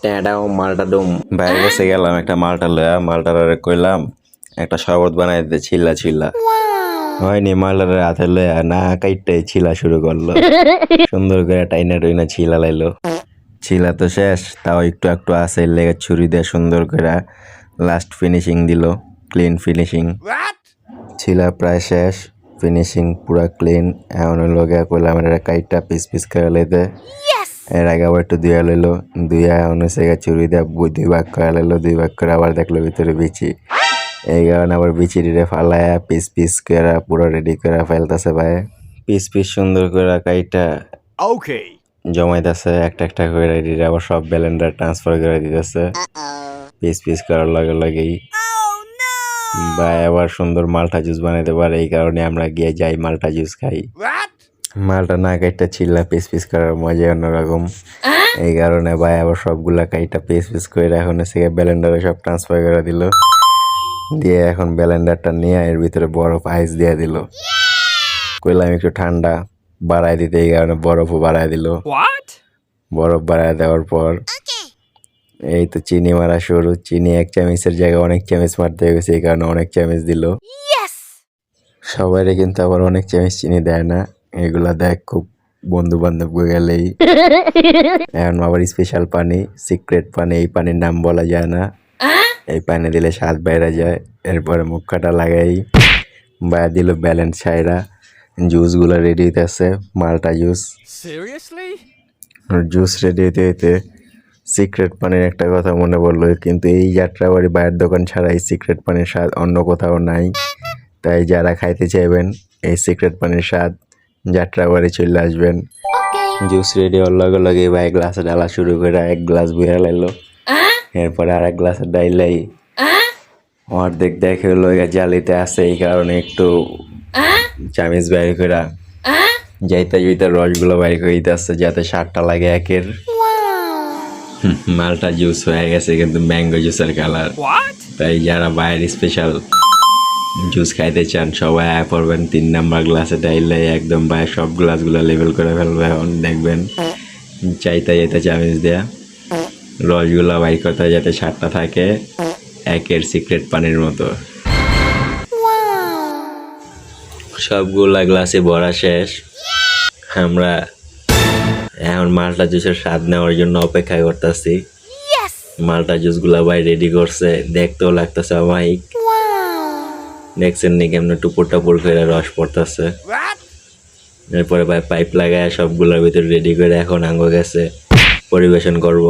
ট্যাডাও মালটা ডুম বাইরে কাছে গেলাম একটা মালটা লয়া মালটার কইলাম একটা শরবত বানাই দিতে ছিলা ছিলা হয়নি মালটার হাতে লয়া না কাইটাই ছিলা শুরু করলো সুন্দর করে টাইনা টুইনা ছিলা লাইলো ছিলা তো শেষ তাও একটু একটু আছে লেগে ছুরি দিয়ে সুন্দর করে লাস্ট ফিনিশিং দিল ক্লিন ফিনিশিং ছিলা প্রায় শেষ ফিনিশিং পুরা ক্লিন এখন লগে কইলাম এটা কাইটা পিস পিস করে লইতে এর আগে আবার একটু ধুয়া লইলো ধুয়া অনুসারে চুরি দিয়ে 2 ভাগ করে লইলো 2 ভাগ করে আবার দেখলো ভিতরে বিচি এই কারণে আবার বিচিটিরে ফালায়া পিস পিস করে পুরো রেডি করে ফেলতেছে ভাই পিস পিস সুন্দর করে কাইটা ওকে জমাইতেছে একটা একটা করে রেডি আবার সব ব্লেন্ডার ট্রান্সফার করে দিতেছে পিস পিস করার লগে লগেই ভাই আবার সুন্দর মালটা জুস বানাইতে পারে এই কারণে আমরা গিয়ে যাই মালটা জুস খাই মালটা না কাইটা ছিলা পিস পিস করার মজা অন্যরকম এই কারণে ভাই আবার সবগুলা কাইটা পিস পিস করে এখন এসে ব্লেন্ডারে সব ট্রান্সফার করে দিল দিয়ে এখন ব্লেন্ডারটা নিয়ে এর ভিতরে বরফ আইস দিয়ে দিল কইলাম একটু ঠান্ডা বাড়াই দিতে এই কারণে বরফও বাড়াই দিল বরফ বাড়াই দেওয়ার পর এই তো চিনি মারা শুরু চিনি 1 চামচের জায়গায় অনেক চামচ মারতে গেছে এই কারণে অনেক চামচ দিল সবাইরে কিন্তু আবার অনেক চামচ চিনি দেয় না এগুলা দেখ খুব বন্ধু বান্ধব গেলেই এখন আবার স্পেশাল পানি সিক্রেট পানি এই পানির নাম বলা যায় না এই পানি দিলে স্বাদ বাইরে যায় এরপরে মুখ কাটা লাগাই বাইরে দিল ব্যালেন্স ছাইরা জুসগুলো রেডি হইতেছে মালটা জুস সিরিয়াসলি জুস রেডি হইতে হইতে সিক্রেট পানির একটা কথা মনে পড়লো কিন্তু এই যাত্রাবাড়ি বাইরের দোকান ছাড়া এই সিক্রেট পানির স্বাদ অন্য কোথাও নাই তাই যারা খাইতে চাইবেন এই সিক্রেট পানির স্বাদ যাত্রাবাড়ি চলে আসবেন জুস রেডি হওয়ার লগে লগে ভাই গ্লাসে ডালা শুরু করে 1 গ্লাস বইয়া লাইলো এরপরে আর 1 গ্লাসে ডাইলাই অর্ধেক দেখে হলো জালিতে আছে এই কারণে একটু চামিচ বাইর করে যাইতে যাইতে রসগুলো বাইর করে দিতে আসছে যাতে স্বাদটা লাগে একের মালটা জুস হয়ে গেছে কিন্তু ম্যাঙ্গো জুসের কালার তাই যারা বাইরের স্পেশাল জুস খাইতে চান সবাই আয় পড়বেন 3 নাম্বার গ্লাসে ডাইলে একদম বাইরে সব গ্লাসগুলো লেবেল করে ফেলবে এখন দেখবেন চাইতে যেতে চামিচ দেয়া রসগুলো বাইর করতে যাতে স্বাদটা থাকে একের সিক্রেট পানির মতো সবগুলা গ্লাসে ভরা শেষ আমরা এখন মালটা জুসের স্বাদ নেওয়ার জন্য অপেক্ষা করতেছি মালটা জুসগুলা ভাই রেডি করছে দেখতেও লাগতেছে অমায়িক দেখছেন নি কেমন টুপুর টাপুর করে রস পড়তেছে এরপরে ভাই পাইপ লাগায় সবগুলোর ভিতরে রেডি করে এখন আঙ্গ গেছে পরিবেশন করব।